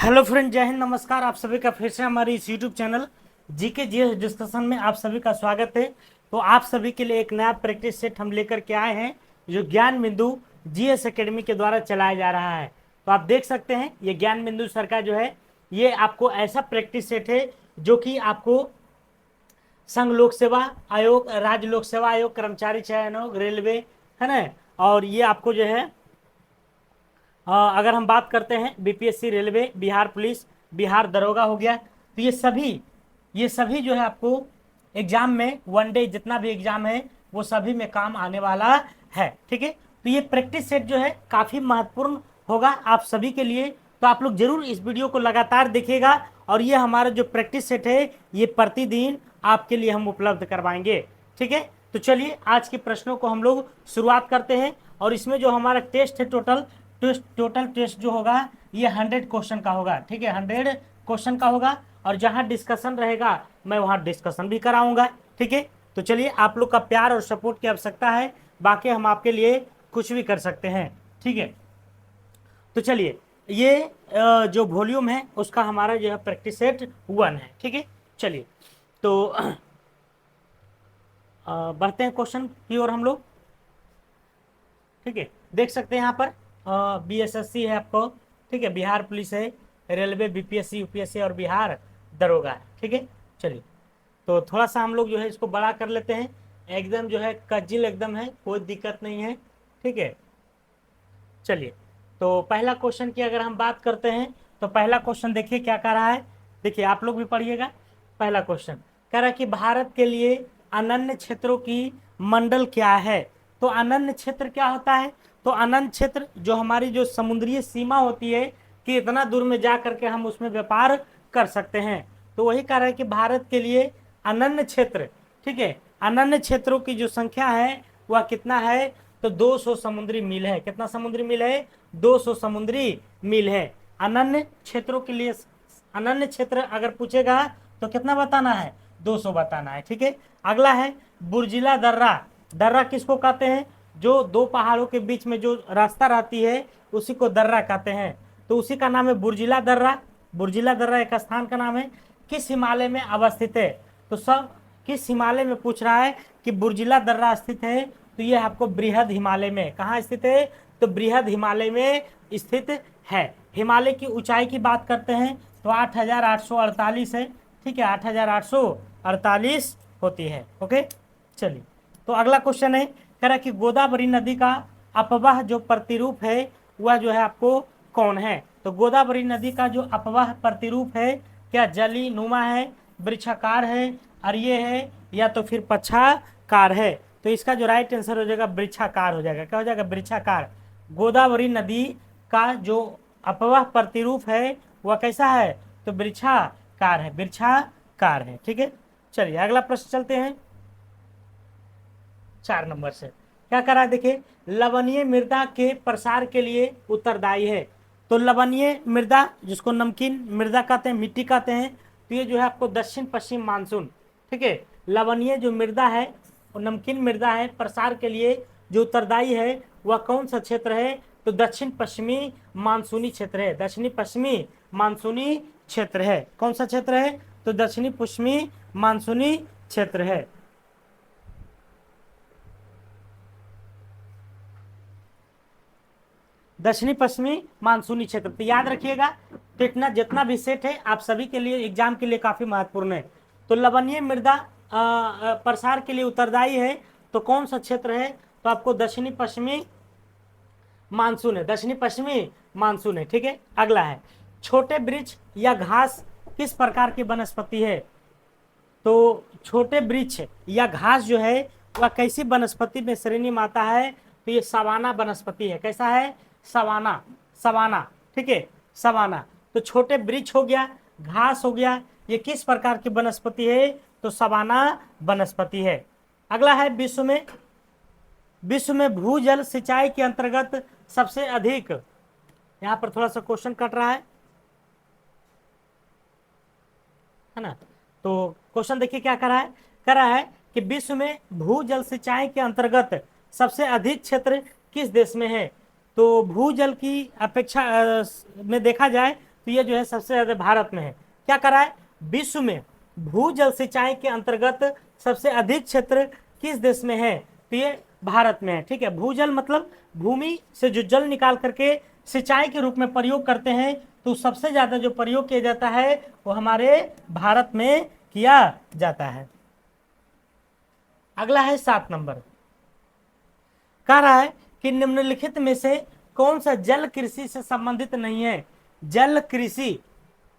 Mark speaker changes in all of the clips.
Speaker 1: Hello friend, जय हिंद, नमस्कार। आप सभी का फिर से हमारे इस YouTube channel GK GS discussion में आप सभी का स्वागत है। तो आप सभी के लिए एक नया प्रैक्टिस सेट हम लेकर के आए हैं जो ज्ञान बिंदु जीएस एकेडमी के द्वारा चलाया जा रहा है। तो आप देख सकते हैं ये ज्ञान बिंदु सर का जो है ये आपको ऐसा प्रैक्टिस सेट है जो कि आपको संघ लोक सेवा आयोग, राज्य लोक सेवा आयोग, कर्मचारी चयन आयोग, रेलवे, है ना। और ये आपको जो है अगर हम बात करते हैं BPSC, railway, Bihar police, Bihar दरोगा हो गया, तो ये सभी जो है आपको एग्जाम में वन डे जितना भी एग्जाम है वो सभी में काम आने वाला है। ठीक है, तो ये प्रैक्टिस सेट जो है काफ़ी महत्वपूर्ण होगा आप सभी के लिए। तो आप लोग जरूर इस वीडियो को लगातार देखिएगा और ये हमारा जो प्रैक्टिस सेट है ये प्रतिदिन आपके लिए हम उपलब्ध करवाएंगे। ठीक है, तो चलिए आज के प्रश्नों को हम लोग शुरुआत करते हैं। और इसमें जो हमारा टेस्ट है टोटल टेस्ट जो होगा ये 100 क्वेश्चन का होगा। ठीक है, 100 क्वेश्चन का होगा और जहां डिस्कशन रहेगा मैं वहां डिस्कशन भी कराऊंगा। ठीक है, तो चलिए आप लोग का प्यार और सपोर्ट की आवश्यकता है, बाकी हम आपके लिए कुछ भी कर सकते हैं। ठीक है, तो चलिए ये जो वॉल्यूम है उसका हमारा जो है प्रैक्टिस सेट 1 है। ठीक है, चलिए तो बढ़ते हैं क्वेश्चन की ओर हम लोग। ठीक है, देख सकते हैं यहाँ पर बीएसएससी है आपको, ठीक है, बिहार पुलिस है, रेलवे, बीपीएससी, यूपीएससी और बिहार दरोगा है। ठीक है, चलिए तो थोड़ा सा हम लोग जो है इसको बड़ा कर लेते हैं। एकदम जो है कजिल एकदम है, कोई दिक्कत नहीं है। ठीक है, चलिए तो पहला क्वेश्चन की अगर हम बात करते हैं तो पहला क्वेश्चन देखिए क्या कह रहा है। देखिए आप लोग भी पढ़िएगा। पहला क्वेश्चन कह रहा है कि भारत के लिए अनन्य क्षेत्रों की मंडल क्या है। तो अनन्य क्षेत्र क्या होता है? तो अनन्य क्षेत्र जो हमारी जो समुद्रीय सीमा होती है कि इतना दूर में जा करके हम उसमें व्यापार कर सकते हैं, तो वही कह रहा है कि भारत के लिए अनन्य क्षेत्र, ठीक है, अनन्य क्षेत्रों की जो संख्या है वह कितना है? तो 200 समुद्री मील है। कितना समुद्री मील है? 200 समुद्री मील है। अनन्य क्षेत्रों के लिए अनन्य क्षेत्र अगर पूछेगा तो कितना बताना है? 200 बताना है। ठीक है, अगला है बुर्जिला दर्रा। दर्रा किसको कहते हैं? जो दो पहाड़ों के बीच में जो रास्ता रहती है उसी को दर्रा कहते हैं। तो उसी का नाम है बुर्जिला दर्रा। बुर्जिला दर्रा एक स्थान का नाम है। किस हिमालय में अवस्थित है? तो सब किस हिमालय में पूछ रहा है कि बुर्जिला दर्रा स्थित है? तो ये आपको बृहद हिमालय में। कहाँ स्थित है? तो बृहद हिमालय में स्थित है। हिमालय की ऊंचाई की बात करते हैं तो 8,848 है। ठीक है, 8,848 होती है। ओके, चलिए तो अगला क्वेश्चन है, कह रहा कि गोदावरी नदी का अपवाह जो प्रतिरूप है वह जो है आपको कौन है? तो गोदावरी नदी का जो अपवाह प्रतिरूप है क्या जली नुमा है, वृक्षाकार है, अरिये है या तो फिर पच्छाकार है? तो इसका जो राइट आंसर हो जाएगा वृक्षाकार हो जाएगा। क्या हो जाएगा? वृक्षाकार। गोदावरी नदी का जो अपवाह प्रतिरूप है वह कैसा है? तो वृक्षाकार है, वृक्षाकार है। ठीक है, चलिए अगला प्रश्न चलते हैं 4 नंबर से। क्या करा है? देखिए, लवणीय मृदा के प्रसार के लिए उत्तरदायी है। तो लवणीय मृदा जिसको नमकीन मृदा कहते हैं, मिट्टी कहते हैं, तो ये जो है आपको दक्षिण पश्चिम मानसून। ठीक है, लवणीय जो मृदा है और नमकीन मृदा है, प्रसार के लिए जो उत्तरदायी है वह कौन सा क्षेत्र है? तो दक्षिण पश्चिमी मानसूनी क्षेत्र है। दक्षिणी पश्चिमी मानसूनी क्षेत्र है। कौन सा क्षेत्र है? तो दक्षिणी पश्चिमी मानसूनी क्षेत्र है। दक्षिणी पश्चिमी मानसूनी क्षेत्र। तो याद रखिएगा, तो इतना जितना भी सेट है आप सभी के लिए एग्जाम के लिए काफी महत्वपूर्ण है। तो लवणीय मृदा प्रसार के लिए उत्तरदायी है तो कौन सा क्षेत्र है? तो आपको दक्षिणी पश्चिमी मानसून है। दक्षिणी पश्चिमी मानसून है। ठीक है, अगला है छोटे वृक्ष या घास किस प्रकार की वनस्पति है? तो छोटे वृक्ष या घास जो है वह कैसी वनस्पति में श्रेणी में आता है? तो ये सवाना वनस्पति है। कैसा है? Savanna, savanna. ठीक है, सवाना। तो छोटे वृक्ष हो गया, घास हो गया, ये किस प्रकार की वनस्पति है? तो सवाना वनस्पति है। अगला है विश्व में भूजल सिंचाई के अंतर्गत सबसे अधिक, यहां पर थोड़ा सा क्वेश्चन कट रहा है ना। तो क्वेश्चन देखिए क्या कर रहा है कि विश्व में भूजल सिंचाई के अंतर्गत सबसे अधिक क्षेत्र किस देश में है? तो भूजल की अपेक्षा में देखा जाए तो ये जो है सबसे ज्यादा भारत में है। क्या करा है, विश्व में भूजल सिंचाई के अंतर्गत सबसे अधिक क्षेत्र किस देश में है, तो ये भारत में है। ठीक है, भूजल मतलब भूमि से जो जल निकाल करके सिंचाई के रूप में प्रयोग करते हैं, तो सबसे ज्यादा जो प्रयोग किया जाता है वो हमारे भारत में किया जाता है। अगला है 7 नंबर, कह रहा है कि निम्नलिखित में से कौन सा जल कृषि से संबंधित नहीं है। जल कृषि,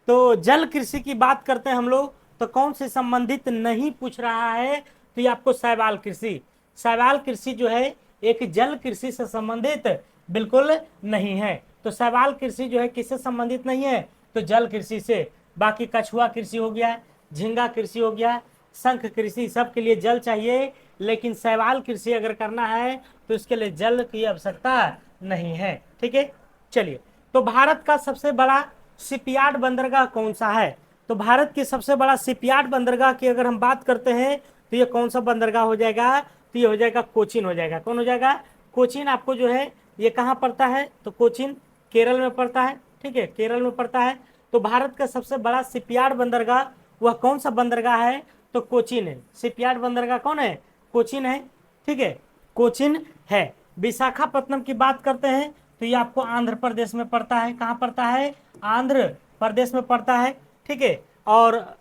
Speaker 1: तो जल कृषि की बात करते हैं हम लोग, तो कौन से संबंधित नहीं पूछ रहा है, तो ये आपको शैवाल कृषि। शैवाल कृषि जो है एक जल कृषि से संबंधित बिल्कुल नहीं है। तो शैवाल कृषि जो है किससे संबंधित नहीं है, तो जल कृषि से। बाकी कछुआ कृषि हो गया, झींगा कृषि हो गया, शंख कृषि, सब के लिए जल चाहिए, लेकिन शैवाल कृषि अगर करना है तो इसके लिए जल की आवश्यकता नहीं है। ठीक है, चलिए, तो भारत का सबसे बड़ा शिपयार्ड बंदरगाह कौन सा है, तो भारत की सबसे बड़ा शिपयार्ड बंदरगाह की अगर हम बात करते हैं तो ये कौन सा बंदरगाह हो जाएगा, तो ये हो जाएगा कोचीन हो जाएगा। कौन हो जाएगा, कोचीन। आपको जो है ये कहाँ पड़ता है, तो कोचीन केरल में पड़ता है। ठीक है, केरल में पड़ता है। तो भारत का सबसे बड़ा शिपयार्ड बंदरगाह वह कौन सा बंदरगाह है, तो कोचीन है। शिपयार्ड बंदरगाह कौन है, कोचीन है। ठीक है, कोचीन है। विशाखापत्तनम की बात करते हैं तो ये आपको आंध्र प्रदेश में पड़ता है। कहाँ पड़ता है, आंध्र प्रदेश में पड़ता है। ठीक है, और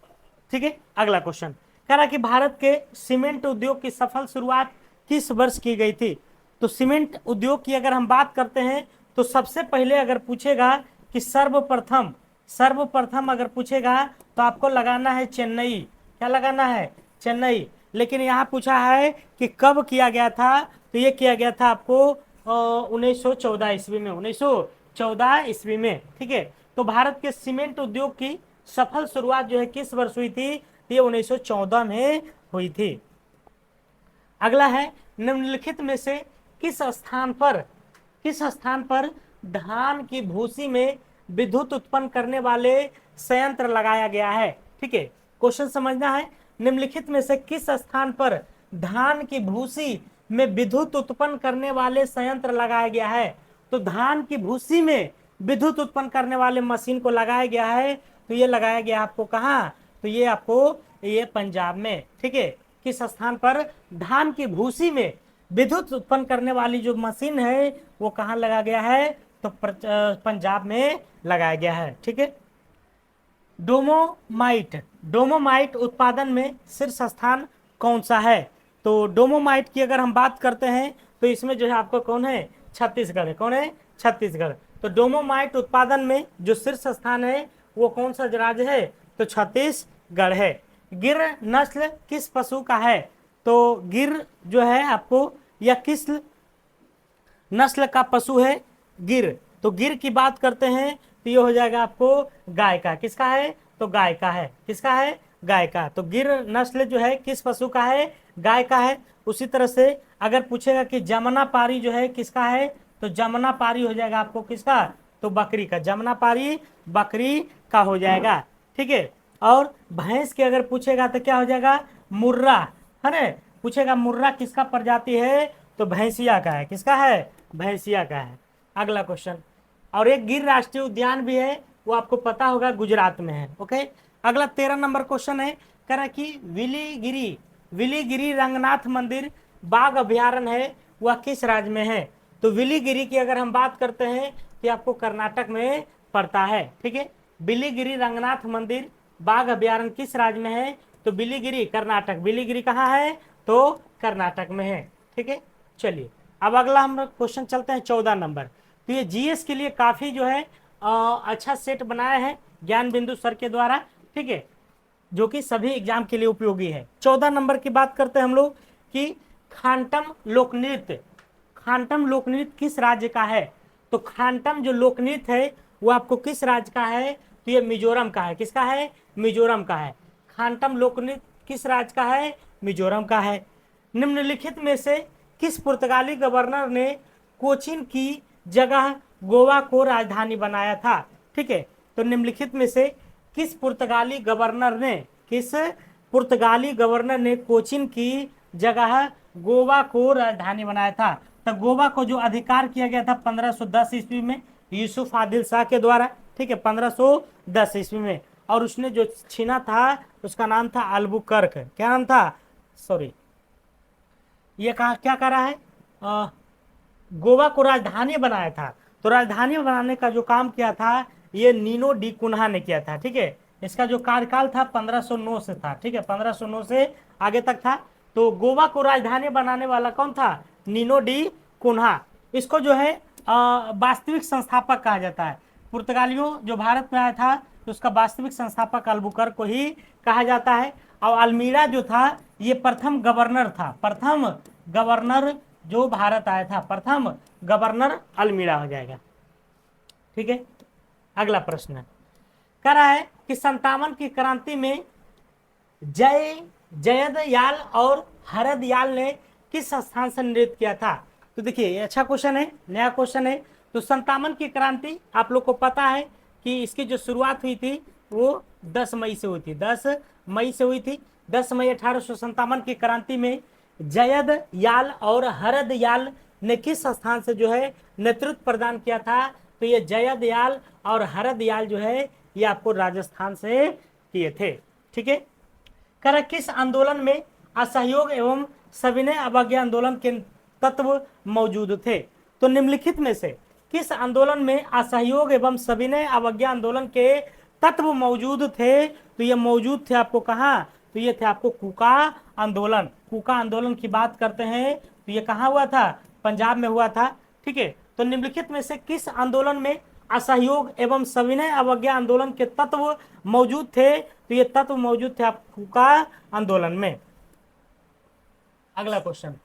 Speaker 1: ठीक है, अगला क्वेश्चन कह रहा है कि भारत के सीमेंट उद्योग की सफल शुरुआत किस वर्ष की गई थी। तो सीमेंट उद्योग की अगर हम बात करते हैं तो सबसे पहले अगर पूछेगा कि सर्वप्रथम अगर पूछेगा तो आपको लगाना है चेन्नई। क्या लगाना है, चेन्नई। लेकिन यहाँ पूछा है कि कब किया गया था, तो ये किया गया था आपको 1914 ईस्वी में, 1914 ईस्वी में। ठीक है, तो भारत के सीमेंट उद्योग की सफल शुरुआत जो है किस वर्ष हुई थी, ये 1914 में हुई थी। अगला है, निम्नलिखित में से किस स्थान पर धान की भूसी में विद्युत उत्पन्न करने वाले संयंत्र लगाया गया है। ठीक है, क्वेश्चन समझना है, निम्नलिखित में से किस स्थान पर धान की भूसी में विद्युत उत्पन्न करने वाले संयंत्र लगाया गया है। तो धान की भूसी में विद्युत उत्पन्न करने वाले मशीन को लगाया गया है, तो ये लगाया गया आपको कहाँ, तो ये आपको ये पंजाब में। ठीक है, किस स्थान पर धान की भूसी में विद्युत उत्पन्न करने वाली जो मशीन है वो कहाँ लगाया गया है, तो पंजाब में लगाया गया है। ठीक है, डोमोमाइट उत्पादन में शीर्ष स्थान कौन सा है, तो डोमोमाइट की अगर हम बात करते हैं तो इसमें जो है आपको कौन है, छत्तीसगढ़ है। कौन है, छत्तीसगढ़। तो डोमोमाइट उत्पादन में जो शीर्ष स्थान है वो कौन सा राज्य है, तो छत्तीसगढ़ है। गिर नस्ल किस पशु का है, तो गिर जो है आपको या किस नस्ल का पशु है, गिर। तो गिर की बात करते हैं तो ये हो जाएगा आपको गाय का। किसका है, तो गाय का है। किसका है, गाय का। तो गिर नस्ल जो है किस पशु का है, गाय का है। उसी तरह से अगर पूछेगा कि जमुनापारी जो है किसका है, तो जमुनापारी हो जाएगा आपको किसका, तो बकरी का। जमुनापारी बकरी का हो जाएगा। ठीक है, और भैंस की अगर पूछेगा तो क्या हो जाएगा, मुर्रा है ना। पूछेगा मुर्रा किसका प्रजाति है, तो भैंसिया का है। किसका है, भैंसिया का है। अगला क्वेश्चन, और एक गिर राष्ट्रीय उद्यान भी है, वो आपको पता होगा गुजरात में है। ओके, अगला 13 नंबर क्वेश्चन है, कह रहा है कि विलीगिरी रंगनाथ मंदिर बाघ अभ्यारण्य है, वह किस राज्य में है। तो विलीगिरी की अगर हम बात करते हैं तो आपको कर्नाटक में पड़ता है। ठीक है, विलीगिरी रंगनाथ मंदिर बाघ अभ्यारण्य किस राज्य में है, तो विलीगिरी कर्नाटक। विलीगिरी कहाँ है, तो कर्नाटक में है। ठीक है, चलिए अब अगला हम क्वेश्चन चलते हैं 14 नंबर। तो ये जीएस के लिए काफी जो है अच्छा सेट बनाया है ज्ञान बिंदु सर के द्वारा। ठीक है, जो कि सभी एग्जाम के लिए उपयोगी है। 14 नंबर की बात करते हैं हम लोग कि खांटम लोकनृत्य किस राज्य का है। तो खांटम जो लोकनृत्य है वो आपको किस राज्य का है, तो ये मिजोरम का है। किसका है, मिजोरम का है। खांटम लोकनृत्य किस राज्य का है, मिजोरम का है। निम्नलिखित में से किस पुर्तगाली गवर्नर ने कोचीन की जगह गोवा को राजधानी बनाया था। ठीक है, तो निम्नलिखित में से किस पुर्तगाली गवर्नर ने कोचीन की जगह गोवा को राजधानी बनाया था। तो गोवा को जो अधिकार किया गया था 1510 ईस्वी में यूसुफ आदिल शाह के द्वारा। ठीक है, 1510 ईस्वी में। और उसने जो छीना था उसका नाम था अल्बुकर्क। क्या नाम था? सॉरी, ये कहा क्या कर रहा है? गोवा को राजधानी बनाया था। तो राजधानी बनाने का जो काम किया था ये नीनो डी कुन्हा ने किया था। ठीक है, इसका जो कार्यकाल था 1509 से था। ठीक है, 1509 से आगे तक था। तो गोवा को राजधानी बनाने वाला कौन था? Nuno da Cunha. इसको जो है वास्तविक संस्थापक कहा जाता है। पुर्तगालियों जो भारत में आया था तो उसका वास्तविक संस्थापक अल्बुकर्क को ही कहा जाता है। और अल्मीरा जो था ये प्रथम गवर्नर था। प्रथम गवर्नर जो भारत आया था, प्रथम गवर्नर अल्मीरा हो जाएगा। ठीक है, अगला प्रश्न कह रहा है कि 57 की क्रांति में जयद याल और हरद याल ने किस स्थान से नृत्य किया था? तो देखिए ये अच्छा क्वेश्चन है, नया क्वेश्चन है। तो 57 की क्रांति आप लोग को पता है कि इसकी जो शुरुआत हुई थी वो 10 मई से हुई थी। 10 मई से हुई थी। 10 मई 1857 की क्रांति में जयद याल और हरद याल ने किस स्थान से जो है नेतृत्व प्रदान किया था? तो ये जयद याल और हरद याल जो है ये आपको राजस्थान से किए थे। ठीक है, कर किस आंदोलन में असहयोग एवं सविनय अवज्ञा आंदोलन के तत्व मौजूद थे? तो निम्नलिखित में से किस आंदोलन में असहयोग एवं सविनय अवज्ञा आंदोलन के तत्व मौजूद थे? तो ये मौजूद थे आपको कहाँ? तो ये थे आपको कूका आंदोलन। कूका आंदोलन की बात करते हैं तो ये कहाँ हुआ था? पंजाब में हुआ था। ठीक है, तो निम्नलिखित में से किस आंदोलन में असहयोग एवं सविनय अवज्ञा आंदोलन के तत्व मौजूद थे? तो ये तत्व मौजूद थे आप कूका आंदोलन में। अगला क्वेश्चन,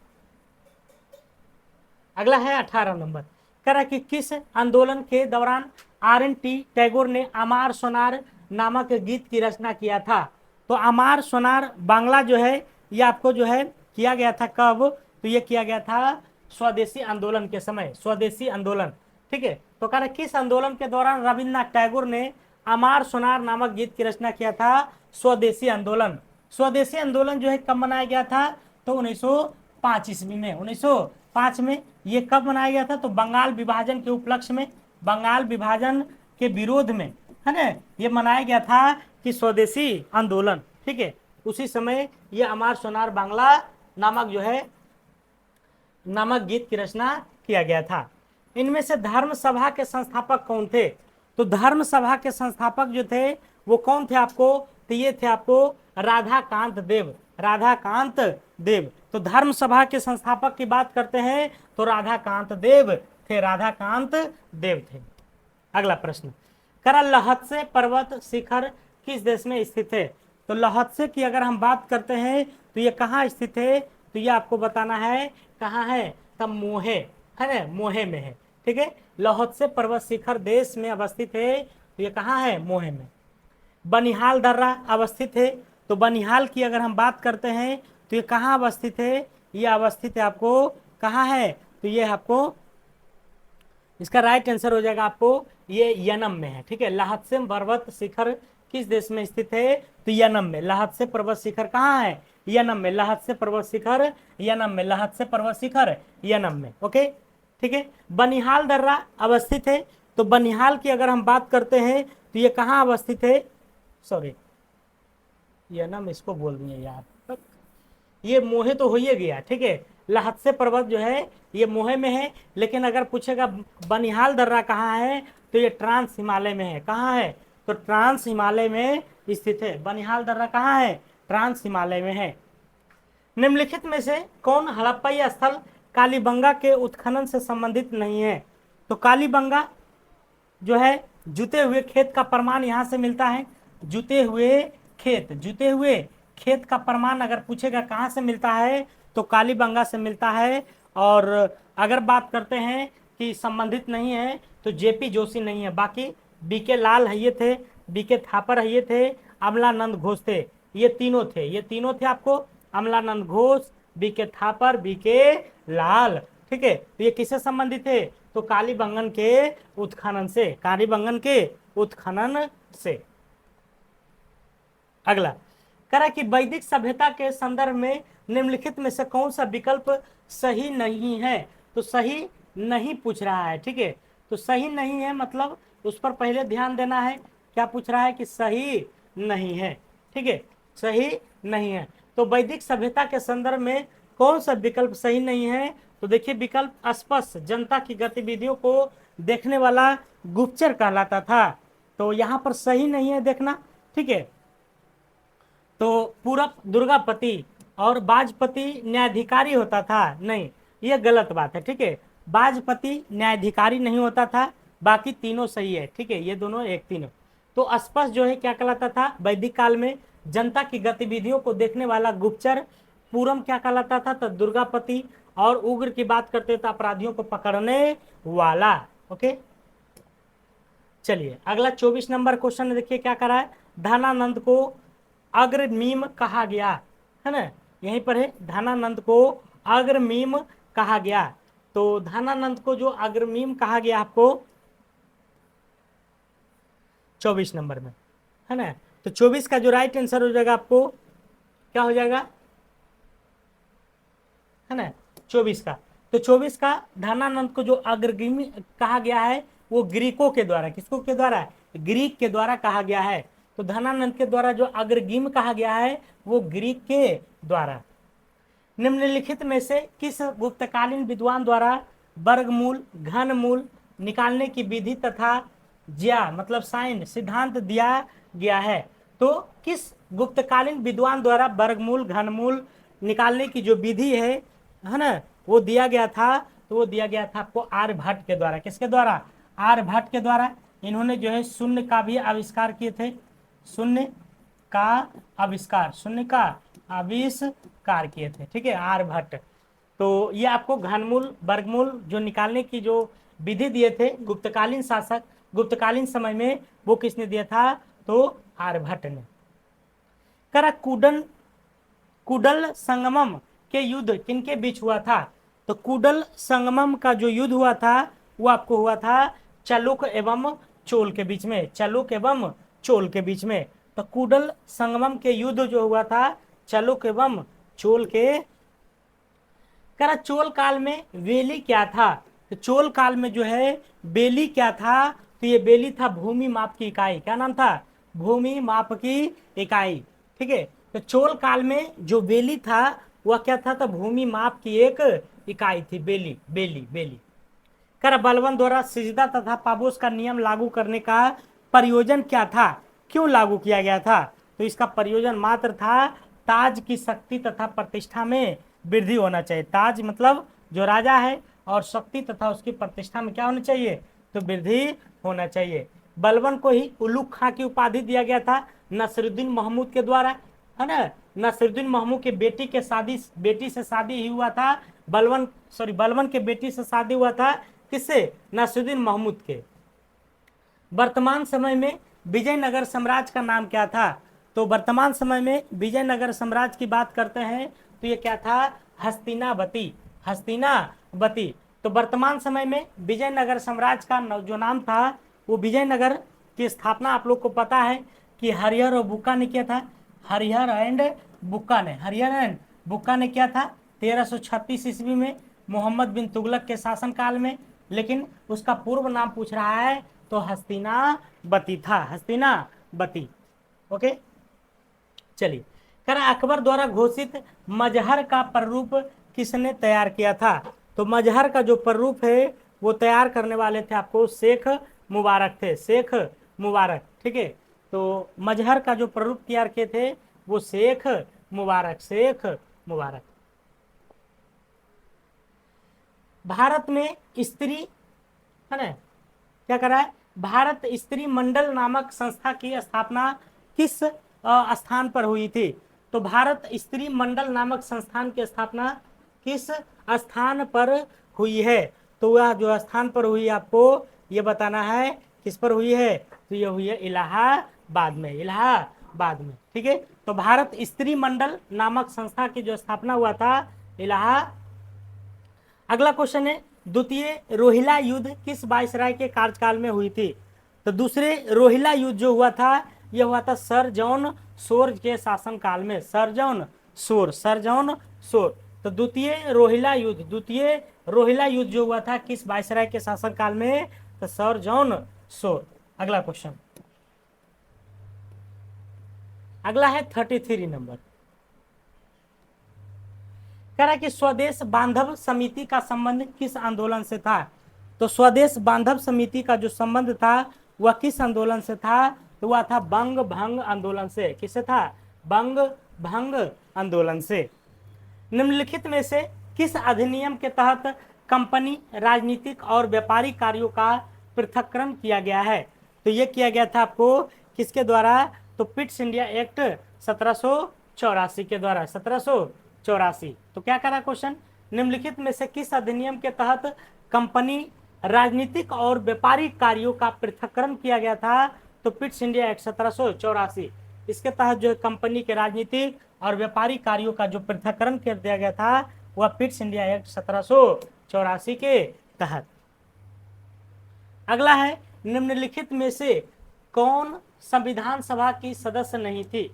Speaker 1: अगला है 18 नंबर। कह रहा है कि किस आंदोलन के दौरान RNT टैगोर ने अमार सोनार नामक गीत की रचना किया था? तो अमार सोनार बांग्ला जो है ये आपको जो है किया गया था कब? तो ये किया गया था स्वदेशी आंदोलन के समय, स्वदेशी आंदोलन। ठीक है, तो कह रहे किस आंदोलन के दौरान रविन्द्रनाथ टैगोर ने अमार सोनार नामक गीत की रचना किया था? स्वदेशी आंदोलन। स्वदेशी आंदोलन जो है कब मनाया गया था? तो 1905 ईस्वी में। 1905 में ये कब मनाया गया था? तो बंगाल विभाजन के उपलक्ष्य में, बंगाल विभाजन के विरोध में, है ना, ये मनाया गया था कि स्वदेशी आंदोलन। ठीक है, उसी समय ये अमार सोनार बांग्ला नामक जो है नामक गीत की रचना किया गया था। इनमें से धर्म सभा के संस्थापक कौन थे? तो धर्म सभा के संस्थापक जो थे वो कौन थे आपको? तो ये थे आपको राधाकांत देव। राधाकांत देव। तो धर्म सभा के संस्थापक की बात करते हैं तो राधाकांत देव थे। राधाकांत देव थे। अगला प्रश्न, करा लहत्से पर्वत शिखर किस देश में स्थित है? तो लहत्से की अगर हम बात करते हैं तो ये कहाँ स्थित है? तो ये आपको बताना है कहाँ है? तब मोहे, है ना, मोहे में है। ठीक है, लहत्से पर्वत शिखर देश में अवस्थित है। तो ये कहाँ है? मोहे में। बनिहाल दर्रा अवस्थित है। तो बनिहाल की अगर हम बात करते हैं तो ये कहाँ अवस्थित है? ये अवस्थित है आपको कहाँ है? तो ये आपको इसका राइट आंसर हो जाएगा आपको ये यनम में है। ठीक है, लहत्से पर्वत शिखर किस देश में स्थित है? तो यनम में। लहत्से पर्वत शिखर कहाँ है? यनम में। लहत्से पर्वत शिखर यनम में। लहत्से पर्वत शिखर यनम में। ओके, ठीक है। बनिहाल दर्रा अवस्थित है। तो बनिहाल की अगर हम बात करते हैं तो ये कहाँ अवस्थित है? सॉरी, यनम इसको बोल दिए यार, ये मोहे तो हो ही गया। ठीक है, लहत्से पर्वत जो है ये मोहे में है। लेकिन अगर पूछेगा बनिहाल दर्रा कहाँ है तो ये ट्रांस हिमालय में है। कहाँ है? तो ट्रांस हिमालय में स्थित है। बनिहाल दर्रा कहाँ है? ट्रांस हिमालय में है। निम्नलिखित में से कौन हड़प्पा स्थल कालीबंगा के उत्खनन से संबंधित नहीं है? तो कालीबंगा जो है जुते हुए खेत का प्रमाण यहाँ से मिलता है। जुते हुए खेत का प्रमाण अगर पूछेगा कहाँ से मिलता है तो कालीबंगा से मिलता है। और अगर बात करते हैं कि संबंधित नहीं है तो जेपी जोशी नहीं है। बाकी बीके लाल है थे, बीके थापर है थे, अमलानंद घोष थे। ये तीनों थे आपको, अमलानंद घोष, बीके थापर, बीके लाल। ठीक है, तो ये किससे संबंधित है? तो कालीबंगन के उत्खनन से, कालीबंगन के उत्खनन से। अगला कह रहा कि वैदिक सभ्यता के संदर्भ में निम्नलिखित में से कौन सा विकल्प सही नहीं है? तो सही नहीं पूछ रहा है। ठीक है, तो सही नहीं है मतलब उस पर पहले ध्यान देना है। क्या पूछ रहा है कि सही नहीं है, ठीक है, सही नहीं है। तो वैदिक सभ्यता के संदर्भ में कौन सा विकल्प सही नहीं है? तो देखिए विकल्प स्पष्ट जनता की गतिविधियों को देखने वाला गुप्तचर कहलाता था, तो यहाँ पर सही नहीं है देखना, ठीक है। तो पूरब दुर्गापति और बाजपति न्यायाधिकारी होता था, नहीं, ये गलत बात है, ठीक है। बाजपति न्यायाधिकारी नहीं होता था, बाकी तीनों सही है, ठीक है, ये दोनों एक तीनों। तो स्पष्ट जो है क्या कहलाता था वैदिक काल में? जनता की गतिविधियों को देखने वाला गुप्तचर। पूरम क्या कहलाता था? तो दुर्गापति। और उग्र की बात करते तो अपराधियों को पकड़ने वाला। ओके, चलिए अगला 24 नंबर क्वेश्चन देखिए क्या करा है। धनानंद को अग्रमीम कहा गया, है ना, यहीं पर है, धनानंद को अग्रमीम कहा गया। तो धनानंद को जो अग्रमीम कहा गया आपको 24 नंबर में, है ना। तो 24 का जो राइट आंसर हो जाएगा आपको क्या हो जाएगा, है ना, 24 का। तो 24 का धनानंद को जो अग्रमीम कहा गया है वो ग्रीकों के द्वारा, किसको के द्वारा? ग्रीक के द्वारा कहा गया है। तो धनानंद के द्वारा जो अग्रगीम कहा गया है वो ग्रीक के द्वारा। निम्नलिखित में से किस गुप्तकालीन विद्वान द्वारा वर्गमूल घनमूल निकालने की विधि तथा ज्या मतलब साइन सिद्धांत दिया गया है? तो किस गुप्तकालीन विद्वान द्वारा वर्गमूल घनमूल निकालने की जो विधि है ना, वो दिया गया था? तो वो दिया गया था आपको आर्यभट्ट के द्वारा। किसके द्वारा? आर्यभट्ट के द्वारा। इन्होंने जो है शून्य का भी आविष्कार किए थे, शून्य का आविष्कार, शून्य का आविष्कार किए थे, ठीक है, आर्यभट्ट। तो ये आपको घनमूल वर्गमूल जो निकालने की जो विधि दिए थे गुप्तकालीन शासक, गुप्तकालीन समय में, वो किसने दिया था? तो आर्यभट्ट ने। करा कुडल संगमम के युद्ध किनके बीच हुआ था? तो कुडल संगमम का जो युद्ध हुआ था वो आपको हुआ था चालुक्य एवं चोल के बीच में, चालुक्य एवं चोल के बीच में। तो कुडल संगमम के युद्ध जो हुआ था चालुक्य एवं चोल के। करा चोल काल में बेली क्या था? तो चोल काल में जो है बेली क्या था? तो ये बेली था भूमि माप की इकाई। क्या नाम था? भूमि माप की इकाई, ठीक है। तो चोल काल में जो बेली था वह क्या था? तो भूमि माप की एक इकाई थी, बेली बेली बेली। कर बलबन द्वारा सिजदा तथा पाबोस का नियम लागू करने का प्रयोजन क्या था? क्यों लागू किया गया था? तो इसका प्रयोजन मात्र था ताज की शक्ति तथा प्रतिष्ठा में वृद्धि होना चाहिए। ताज मतलब जो राजा है, और शक्ति तथा उसकी प्रतिष्ठा में क्या होना चाहिए? तो वृद्धि होना चाहिए। बलबन को ही उलूक खां की उपाधि दिया गया था नसरुद्दीन महमूद के द्वारा, है ना। नसरुद्दीन महमूद के बेटी से शादी ही हुआ था। बलबन के बेटी से शादी हुआ था किससे? नसरुद्दीन महमूद के। वर्तमान समय में विजयनगर साम्राज्य का नाम क्या था? तो वर्तमान समय में विजयनगर साम्राज्य की बात करते हैं तो ये क्या था? हस्तिनावती, हस्तिनावती। तो वर्तमान समय में विजयनगर साम्राज्य का जो नाम था वो विजयनगर की स्थापना आप लोग को पता है कि हरिहर और बुक्का ने किया था। हरिहर एंड बुक्का ने किया था 1336 ईस्वी में मोहम्मद बिन तुगलक के शासनकाल में। लेकिन उसका पूर्व नाम पूछ रहा है तो हस्तिनावती था, हस्तिनावती। ओके, चलिए। करा अकबर द्वारा घोषित मजहर का प्रारूप किसने तैयार किया था? तो मजहर का जो प्रारूप है वो तैयार करने वाले थे आपको शेख मुबारक थे, शेख मुबारक, ठीक है। तो मजहर का जो प्रारूप तैयार किए थे वो शेख मुबारक। भारत में स्त्री, है ना, क्या करा है? भारत स्त्री मंडल नामक संस्था की स्थापना किस स्थान पर हुई थी? तो भारत स्त्री मंडल नामक संस्थान की स्थापना किस स्थान पर हुई है? तो वह जो स्थान पर हुई आपको ये बताना है किस पर हुई है? तो ये हुई है इलाहाबाद में, इलाहाबाद में, ठीक है। तो भारत स्त्री मंडल नामक संस्था की जो स्थापना हुआ था इलाहाबाद। अगला क्वेश्चन है द्वितीय रोहिला युद्ध किस वायसराय के कार्यकाल में हुई थी? तो दूसरे रोहिला युद्ध जो हुआ था यह हुआ था सर जॉन शोर के शासनकाल में, सर जॉन शोर। तो द्वितीय रोहिला युद्ध जो हुआ था किस वायसराय के शासनकाल में? तो सर जॉन शोर। अगला क्वेश्चन, अगला है 33 नंबर। कह रहा है कि स्वदेश बांधव समिति का संबंध किस आंदोलन से था। तो स्वदेश बांधव समिति का जो संबंध था वह किस आंदोलन से था, तो वह था बंग भंग आंदोलन से। किससे था, बंग भंग आंदोलन से। निम्नलिखित में से किस अधिनियम के तहत कंपनी, राजनीतिक और व्यापारिक कार्यों का पृथक्करण किया गया है। तो ये किया गया था आपको किसके द्वारा, तो पिट्स इंडिया एक्ट 1784 के द्वारा, 1784। तो क्या करा क्वेश्चन, निम्नलिखित में से किस अधिनियम के तहत कंपनी, राजनीतिक और व्यापारिक कार्यों का पृथक्करण किया गया था। तो पिट्स इंडिया एक्ट 1784, इसके तहत जो कंपनी के राजनीतिक और व्यापारिक कार्यों का जो पृथक्करण कर दिया गया था वह पिट्स इंडिया एक्ट 1784 के तहत। अगला है, निम्नलिखित में से कौन संविधान सभा की सदस्य नहीं थी।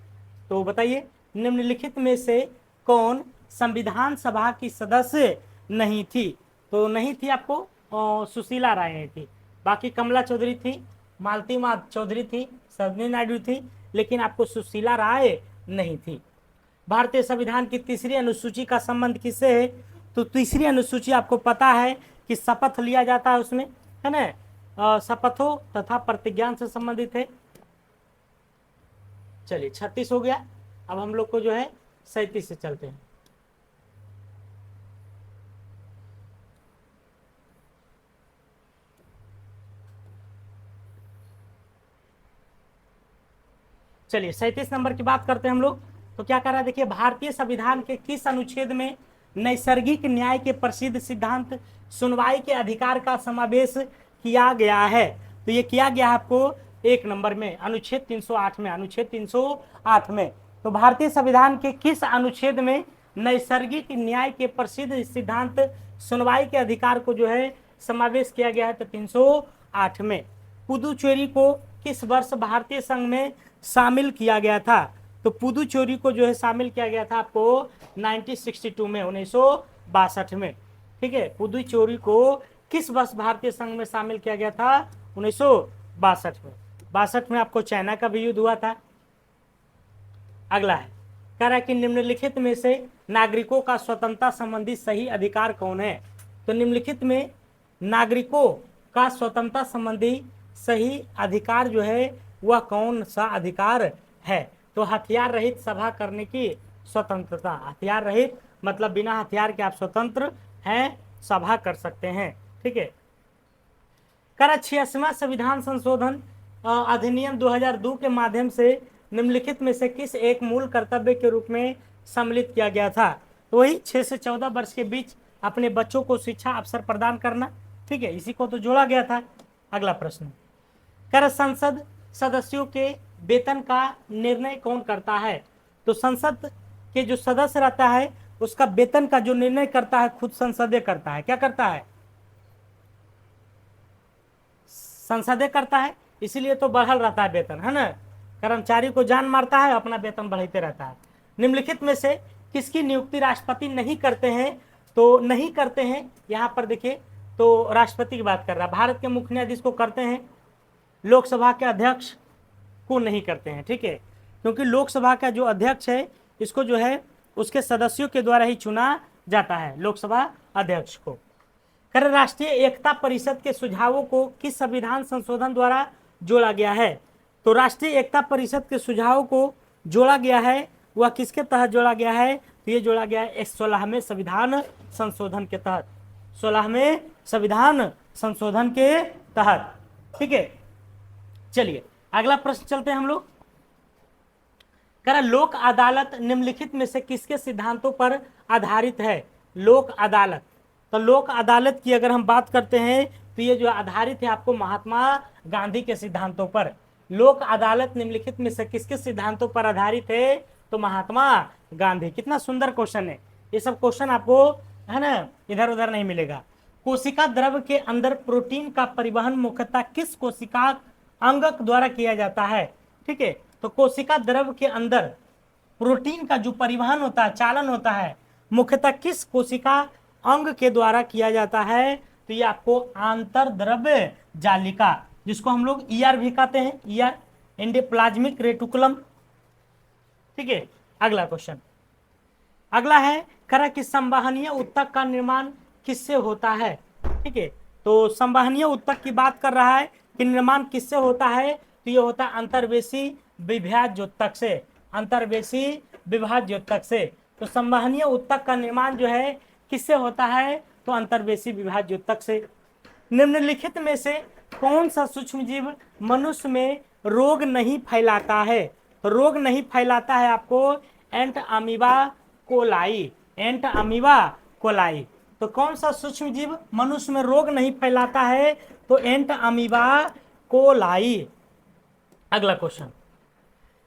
Speaker 1: तो बताइए, निम्नलिखित में से कौन संविधान सभा की सदस्य नहीं थी। तो नहीं थी आपको सुशीला राय नहीं थी, बाकी कमला चौधरी थी, मालती चौधरी थी, सरोजिनी नायडू थी, लेकिन आपको सुशीला राय नहीं थी। भारतीय संविधान की तीसरी अनुसूची का संबंध किससे है। तो तीसरी अनुसूची आपको पता है कि शपथ लिया जाता है उसमें, है ना, शपथों तथा प्रतिज्ञान से संबंधित है। चलिए 36 हो गया, अब हम लोग को जो है 37 से चलते हैं। चलिए 37 नंबर की बात करते हैं हम लोग। तो क्या कर रहा है, देखिए, भारतीय संविधान के किस अनुच्छेद में नैसर्गिक न्याय के प्रसिद्ध सिद्धांत सुनवाई के अधिकार का समावेश किया गया है। तो ये किया गया है आपको 1 नंबर में, अनुच्छेद 308 में, अनुच्छेद 308 में। तो भारतीय संविधान के किस अनुच्छेद में नैसर्गिक न्याय के प्रसिद्ध सिद्धांत सुनवाई के अधिकार को जो है समावेश किया गया है, तो 308 में। पुदुचेरी को किस वर्ष भारतीय संघ में शामिल किया गया था। तो पुदुचेरी को जो है शामिल किया गया था आपको 1962 में, 1962 में। ठीक है, पुदुचेरी को किस वर्ष भारतीय संघ में शामिल किया गया था, 1962 में। 62 में आपको चाइना का भी युद्ध हुआ था। अगला है, कह रहा है कि निम्नलिखित में से नागरिकों का स्वतंत्रता संबंधी सही अधिकार कौन है। तो निम्नलिखित में नागरिकों का स्वतंत्रता संबंधी सही अधिकार जो है वह कौन सा अधिकार है। तो हथियार रहित सभा करने की स्वतंत्रता। हथियार रहित मतलब बिना हथियार के आप स्वतंत्र हैं, सभा कर सकते हैं। ठीक है, कर 86वां संविधान संशोधन अधिनियम 2002 के माध्यम से निम्नलिखित में से किस एक मूल कर्तव्य के रूप में सम्मिलित किया गया था। तो वही 6 से 14 वर्ष के बीच अपने बच्चों को शिक्षा अवसर प्रदान करना। ठीक है, इसी को तो जोड़ा गया था। अगला प्रश्न, कर संसद सदस्यों के वेतन का निर्णय कौन करता है। तो संसद के जो सदस्य रहता है उसका वेतन का जो निर्णय करता है खुद संसदीय करता है। क्या करता है, संसदीय करता है, इसीलिए तो बढ़ल रहता है वेतन, है ना। कर्मचारी को जान मारता है, अपना वेतन बढ़ाते रहता है। निम्नलिखित में से किसकी नियुक्ति राष्ट्रपति नहीं करते हैं। तो नहीं करते हैं, यहाँ पर देखिए, तो राष्ट्रपति की बात कर रहा है। भारत के मुख्य न्यायाधीश को करते हैं, लोकसभा के अध्यक्ष को नहीं करते हैं। ठीक है, क्योंकि लोकसभा का जो अध्यक्ष है इसको जो है उसके सदस्यों के द्वारा ही चुना जाता है, लोकसभा अध्यक्ष को। कर राष्ट्रीय एकता परिषद के सुझावों को किस संविधान संशोधन द्वारा जोड़ा गया है। तो राष्ट्रीय एकता परिषद के सुझावों को जोड़ा गया है, वह किसके तहत जोड़ा गया है। तो ये जोड़ा गया है 16वें संविधान संशोधन के तहत, 16वें संविधान संशोधन के तहत। ठीक है, चलिए अगला प्रश्न चलते हैं हम लोग। कह लोक अदालत निम्नलिखित में से किसके सिद्धांतों पर आधारित है। लोक अदालत, तो लोक अदालत की अगर हम बात करते हैं तो ये जो आधारित है आपको महात्मा गांधी के सिद्धांतों पर। लोक अदालत निम्नलिखित में से किसके सिद्धांतों पर आधारित है, तो महात्मा गांधी। कितना सुंदर क्वेश्चन है, ये सब क्वेश्चन आपको है ना इधर उधर नहीं मिलेगा। कोशिका द्रव के अंदर प्रोटीन का परिवहन मुख्यतः किस कोशिका अंगक द्वारा किया जाता है। ठीक है, तो कोशिका द्रव के अंदर प्रोटीन का जो परिवहन होता है, चालन होता है, मुख्यतः किस कोशिका अंग के द्वारा किया जाता है। तो ये आपको आंतरद्रव्य जालिका, जिसको हम लोग ईआर भी कहते हैं, ईआर एंडोप्लाज्मिक रेटिकुलम। ठीक है, अगला क्वेश्चन, अगला है करा कि संवहनीय ऊतक का निर्माण किससे होता है। ठीक है, तो संवहनीय ऊतक की बात कर रहा है कि निर्माण किससे होता है, तो ये होता है अंतर्वेशी विभाज्योतक से, अंतर्वेशी विभाज्योतक से। तो संवहनीय ऊतक का निर्माण जो है किससे होता है, तो अंतर्वेशी विभाज्योतक से। निम्नलिखित में से कौन सा सूक्ष्मजीव मनुष्य में रोग नहीं फैलाता है, तो रोग नहीं फैलाता है आपको एंट अमीबा कोलाई, एंट अमीबा कोलाई। तो कौन सा सूक्ष्मजीव मनुष्य में रोग नहीं फैलाता है, तो एंट अमीबा कोलाई। अगला क्वेश्चन,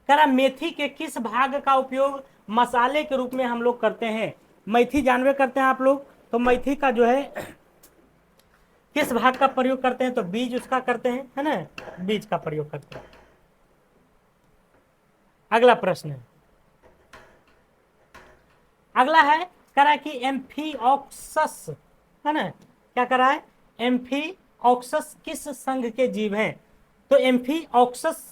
Speaker 1: कह रहा मेथी के किस भाग का उपयोग मसाले के रूप में हम लोग करते हैं। मेथी जानवे करते हैं आप लोग, तो मेथी का जो है किस भाग का प्रयोग करते हैं, तो बीज उसका करते हैं, है ना, बीज का प्रयोग करते हैं। अगला प्रश्न है, अगला है करा कि एम्फीऑक्सस, है ना, क्या करा है, एम्फीऑक्सस किस संघ के जीव हैं। तो एम्फीऑक्सस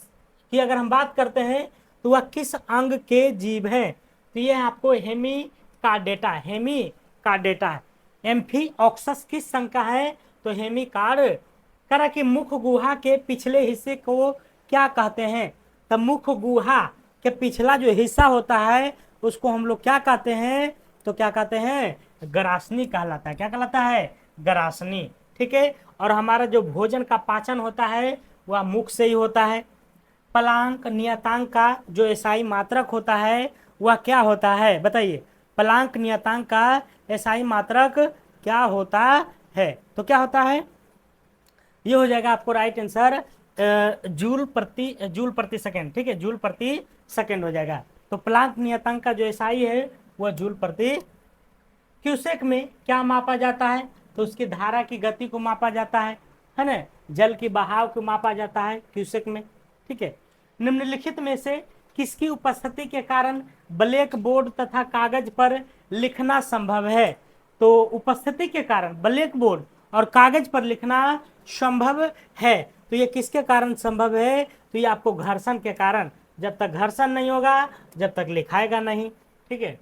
Speaker 1: की अगर हम बात करते हैं तो वह किस अंग के जीव हैं, तो ये आपको हेमिकार्डेटा, हेमिकार्डेटा है। एम्फीऑक्सस किस संघ का है, तो हेमिकार्ड। करा कि मुख गुहा के पिछले हिस्से को क्या कहते हैं, तो मुख गुहा के पिछला जो हिस्सा होता है उसको हम लोग क्या कहते हैं, तो क्या कहते हैं, ग्रासनी कहलाता है। क्या कहलाता है, ग्रासनी। ठीक है, और हमारा जो भोजन का पाचन होता है वह मुख से ही होता है। पलांक नियतांक का जो एसआई मात्रक होता है वह क्या होता है, बताइए, पलांक नियतांक का एसआई मात्रक क्या होता है, तो क्या होता है, ये हो जाएगा आपको राइट आंसर जूल प्रति सेकेंड। ठीक है, जूल प्रति सेकेंड हो जाएगा। तो प्लांक नियतांक का जो एसआई है वह जूल प्रति। क्यूसेक में क्या मापा जाता है, तो उसकी धारा की गति को मापा जाता है ना, जल की बहाव को मापा जाता है क्यूसेक में। ठीक है, निम्नलिखित में से किसकी उपस्थिति के कारण ब्लैक बोर्ड तथा कागज पर लिखना संभव है, तो उपस्थिति के कारण ब्लैक बोर्ड और कागज पर लिखना संभव है, तो ये किसके कारण संभव है, तो ये आपको घर्षण के कारण। जब तक घर्षण नहीं होगा जब तक लिखाएगा नहीं। ठीक है,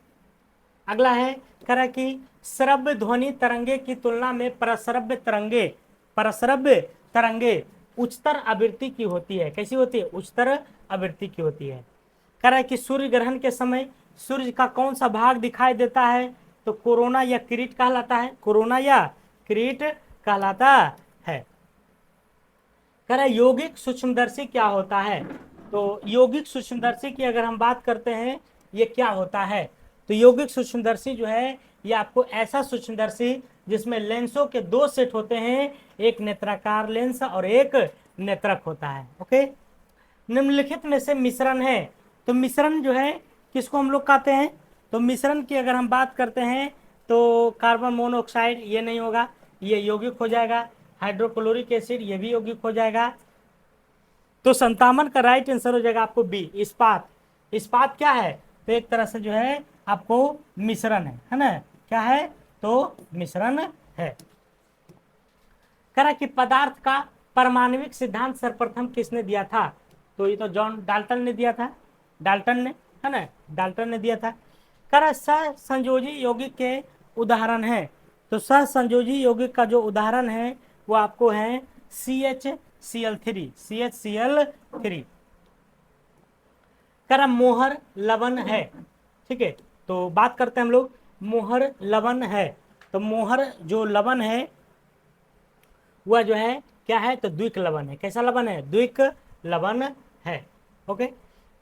Speaker 1: अगला है करा कि श्रव्य ध्वनि तरंगे की तुलना में परश्रव्य तरंगे उच्चतर आवृत्ति की होती है। कैसी होती है, उच्चतर आवृत्ति की होती है। करा कि सूर्य ग्रहण के समय सूर्य का कौन सा भाग दिखाई देता है, तो कोरोना या किरीट कहलाता है, कोरोना या किरीट कहलाता है। करा यौगिक सूक्ष्मदर्शी क्या होता है, तो यौगिक सूक्ष्मदर्शी की अगर हम बात करते हैं ये क्या होता है, तो यौगिक सूक्ष्मदर्शी जो है ये आपको ऐसा सूक्ष्मदर्शी जिसमें लेंसों के दो सेट होते हैं, एक नेत्राकार लेंस और एक नेत्रक होता है। ओके, निम्नलिखित में से मिश्रण है, तो मिश्रण जो है किसको हम लोग कहते हैं, तो मिश्रण की अगर हम बात करते हैं तो कार्बन मोनोऑक्साइड ये नहीं होगा, ये यौगिक हो जाएगा। हाइड्रोक्लोरिक एसिड ये भी यौगिक हो जाएगा। तो 57 का राइट आंसर हो जाएगा आपको बी, इस्पात। इस्पात क्या है, तो एक तरह से जो है आपको मिश्रण है ना, क्या है, तो मिश्रण है। करा कि पदार्थ का परमाणविक सिद्धांत सर्वप्रथम किसने दिया था, तो ये तो जॉन डाल्टन ने दिया था, डाल्टन ने, है ना, डाल्टन ने दिया था। करा सहसंयोजी यौगिक के उदाहरण है, तो सहसंयोजी यौगिक का जो उदाहरण है वो आपको है CHCl3, CHCl3। करा मोहर लवण है। ठीक है, तो बात करते हैं हम लोग मोहर लवण है, तो मोहर जो लवण है वह जो है क्या है, तो द्विक लवण है। कैसा लवण है, द्विक लवण है। ओके,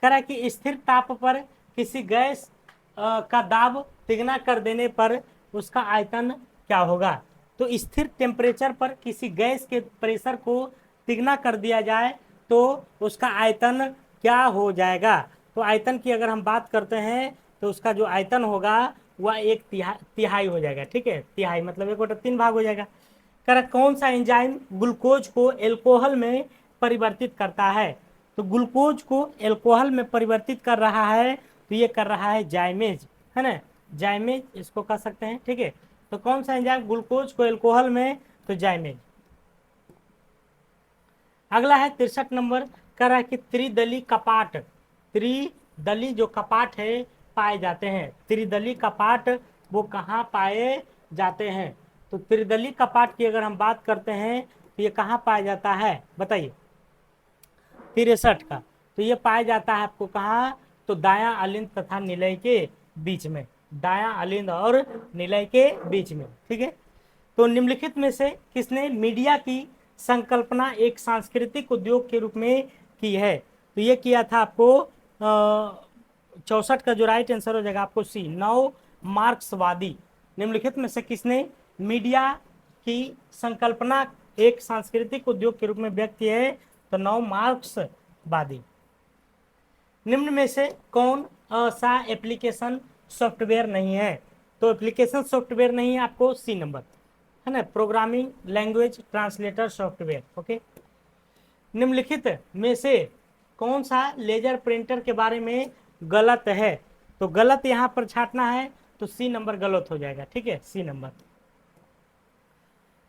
Speaker 1: करा कि स्थिर ताप पर किसी गैस का दाब तिगुना कर देने पर उसका आयतन क्या होगा, तो स्थिर टेम्परेचर पर किसी गैस के प्रेशर को तिगुना कर दिया जाए तो उसका आयतन क्या हो जाएगा, तो आयतन की अगर हम बात करते हैं तो उसका जो आयतन होगा वह एक तिहाई हो जाएगा। ठीक है, तिहाई मतलब 1/3 भाग हो जाएगा। कर कौन सा एंजाइम ग्लूकोज को एल्कोहल में परिवर्तित करता है, तो ग्लूकोज को एल्कोहल में परिवर्तित कर रहा है, तो ये कर रहा है जाइमेज, है ना, जाइमेज इसको कह सकते हैं। ठीक है, तो कौन सा एंजाइम ग्लूकोज को एल्कोहल में, तो जाइमेज। अगला है 63 नंबर, कह रहा है कि त्रिदली कपाट, त्रिदली जो कपाट है पाए जाते हैं, त्रिदली कपाट वो कहाँ पाए जाते हैं? तो त्रिदली कपाट की अगर हम बात करते हैं तो ये कहाँ पाया जाता है बताइए? 63 का, तो ये पाया जाता है आपको कहाँ? तो दायां अलिंद तथा निलय के बीच में, दायां अलिंद और निलय के बीच में, ठीक है। तो निम्नलिखित में से किसने मीडिया की संकल्पना एक सांस्कृतिक उद्योग के रूप में की है? तो ये किया था आपको 64 का जो राइट आंसर हो जाएगा आपको सी, नव मार्क्सवादी। निम्नलिखित में से किसने मीडिया की संकल्पना एक सांस्कृतिक उद्योग के रूप में व्यक्त की है? तो नव मार्क्सवादी। निम्न में से कौन सा एप्लीकेशन सॉफ्टवेयर नहीं है? तो एप्लीकेशन सॉफ्टवेयर नहीं है आपको सी नंबर, है ना, programming language translator software. Okay, निम्नलिखित में से कौन सा लेजर प्रिंटर के बारे में गलत है? तो गलत यहां पर छाटना है तो सी नंबर गलत हो जाएगा, ठीक है, सी नंबर।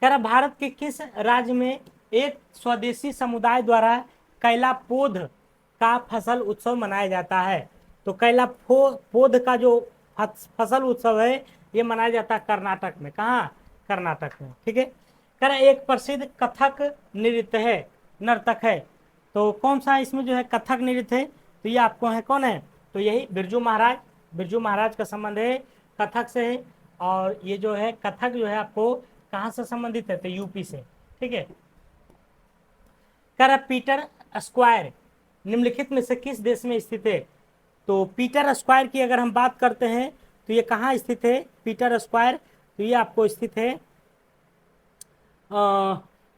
Speaker 1: कह रहा भारत के किस राज्य में एक स्वदेशी समुदाय द्वारा कैला पोध का फसल उत्सव मनाया जाता है? तो कैला पोध का जो फसल उत्सव है ये मनाया जाता है कर्नाटक में। कहाँ? कर्नाटक में, ठीक है। कह रहा एक प्रसिद्ध कथक नृत्य है, नर्तक है, तो कौन सा इसमें जो है कथक नृत्य है? तो ये आपको है कौन है? तो यही बिरजू महाराज, बिरजू महाराज का संबंध है कथक से है। और ये जो है कथक जो है आपको कहाँ से संबंधित है? तो यूपी से, ठीक है। कह रहा पीटर स्क्वायर निम्नलिखित में से किस देश में स्थित है? तो पीटर स्क्वायर की अगर हम बात करते हैं तो ये कहाँ स्थित है? पीटर स्क्वायर, तो ये आपको स्थित है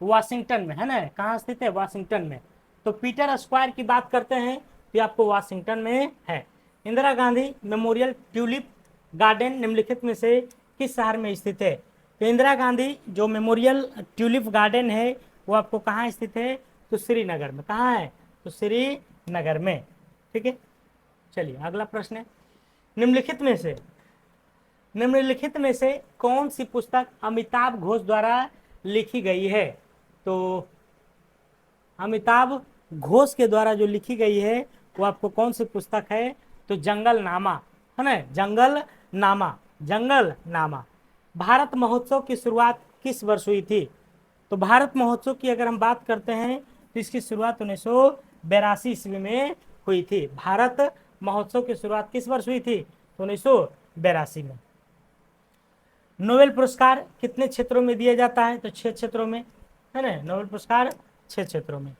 Speaker 1: वाशिंगटन में, है ना। कहाँ स्थित है? वाशिंगटन में। तो पीटर स्क्वायर की बात करते हैं तो ये आपको वाशिंगटन में है। Indira Gandhi memorial tulip garden निम्नलिखित में से किस शहर में स्थित है? तो इंदिरा गांधी जो मेमोरियल ट्यूलिप गार्डन है वो आपको कहाँ स्थित है? तो श्रीनगर में। कहाँ है? तो श्रीनगर में, ठीक है। चलिए अगला प्रश्न है, निम्नलिखित में से कौन सी पुस्तक अमिताभ घोष द्वारा लिखी गई है? तो अमिताभ घोष के द्वारा जो लिखी गई है वो आपको कौन सी पुस्तक है? तो जंगल नामा, है ना, जंगल नामा, जंगल नामा। भारत महोत्सव की शुरुआत किस वर्ष हुई थी? तो भारत महोत्सव की अगर हम बात करते हैं तो इसकी शुरुआत 1982 ईस्वी में हुई थी। भारत महोत्सव की शुरुआत किस वर्ष हुई थी? तो 1982 में। नोबेल पुरस्कार कितने क्षेत्रों में दिया जाता है? तो 6 क्षेत्रों में, है ना, नोबेल पुरस्कार 6 क्षेत्रों में।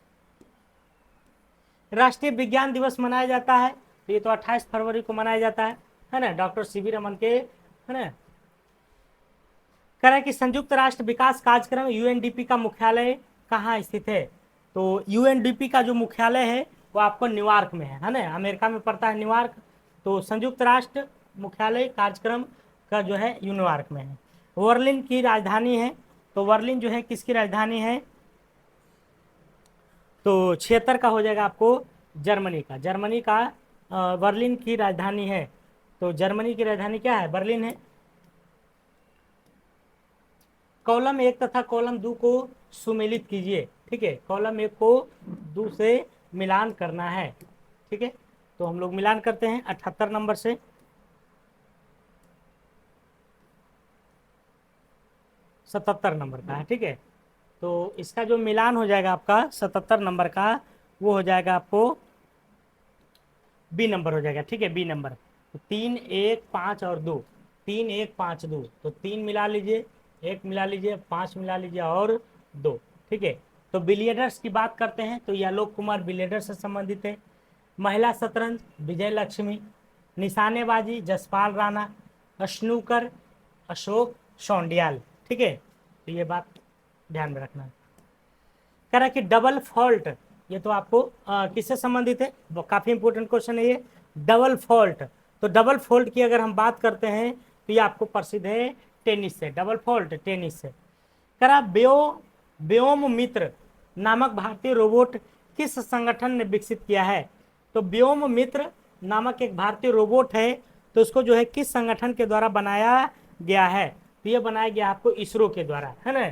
Speaker 1: राष्ट्रीय विज्ञान दिवस मनाया जाता है तो ये तो 28 फरवरी को मनाया जाता है ना, डॉक्टर सीवी रमन के, है ना। कह रहा है कि संयुक्त राष्ट्र विकास कार्यक्रम यूएनडीपी का मुख्यालय कहाँ स्थित है? तो यूएनडीपी का जो मुख्यालय है वो आपको न्यूयॉर्क में है ना, अमेरिका में पड़ता है न्यूयॉर्क। तो संयुक्त राष्ट्र मुख्यालय कार्यक्रम का जो है न्यूयॉर्क में है। बर्लिन की राजधानी है, तो बर्लिन जो है किसकी राजधानी है? तो 76 का हो जाएगा आपको जर्मनी का, जर्मनी का बर्लिन की राजधानी है। तो जर्मनी की राजधानी क्या है? बर्लिन है। कॉलम 1 तथा कॉलम 2 को सुमेलित कीजिए, ठीक है। कॉलम 1 को 2 से मिलान करना है, ठीक है। तो हम लोग मिलान करते हैं 78 नंबर से। सतहत्तर नंबर का है, ठीक है। तो इसका जो मिलान हो जाएगा आपका 77 नंबर का, वो हो जाएगा आपको बी नंबर हो जाएगा, ठीक है, बी नंबर। तो 3, 1, 5 और 2, 3, 1, 5, 2, तो 3 मिला लीजिए, 1 मिला लीजिए, 5 मिला लीजिए और 2, ठीक है। तो बिलियर्डर्स की बात करते हैं तो ये आलोक कुमार बिलियर्डर्स से संबंधित है। महिला शतरंज विजय लक्ष्मी, निशानेबाजी जसपाल राणा, स्नूकर अशोक शौंडियाल, ठीक है। तो ये बात ध्यान में रखना है। कह रहा है कि डबल फॉल्ट, ये तो आपको किससे संबंधित है? काफी इंपोर्टेंट क्वेश्चन है ये, डबल फॉल्ट। तो डबल फॉल्ट की अगर हम बात करते हैं तो ये आपको प्रसिद्ध है टेनिस से, डबल फॉल्ट टेनिस से। कह रहा व्योम मित्र नामक भारतीय रोबोट किस संगठन ने विकसित किया है? तो व्योम मित्र नामक एक भारतीय रोबोट है, तो उसको जो है किस संगठन के द्वारा बनाया गया है? तो ये बनाया गया आपको इसरो के द्वारा, है ना।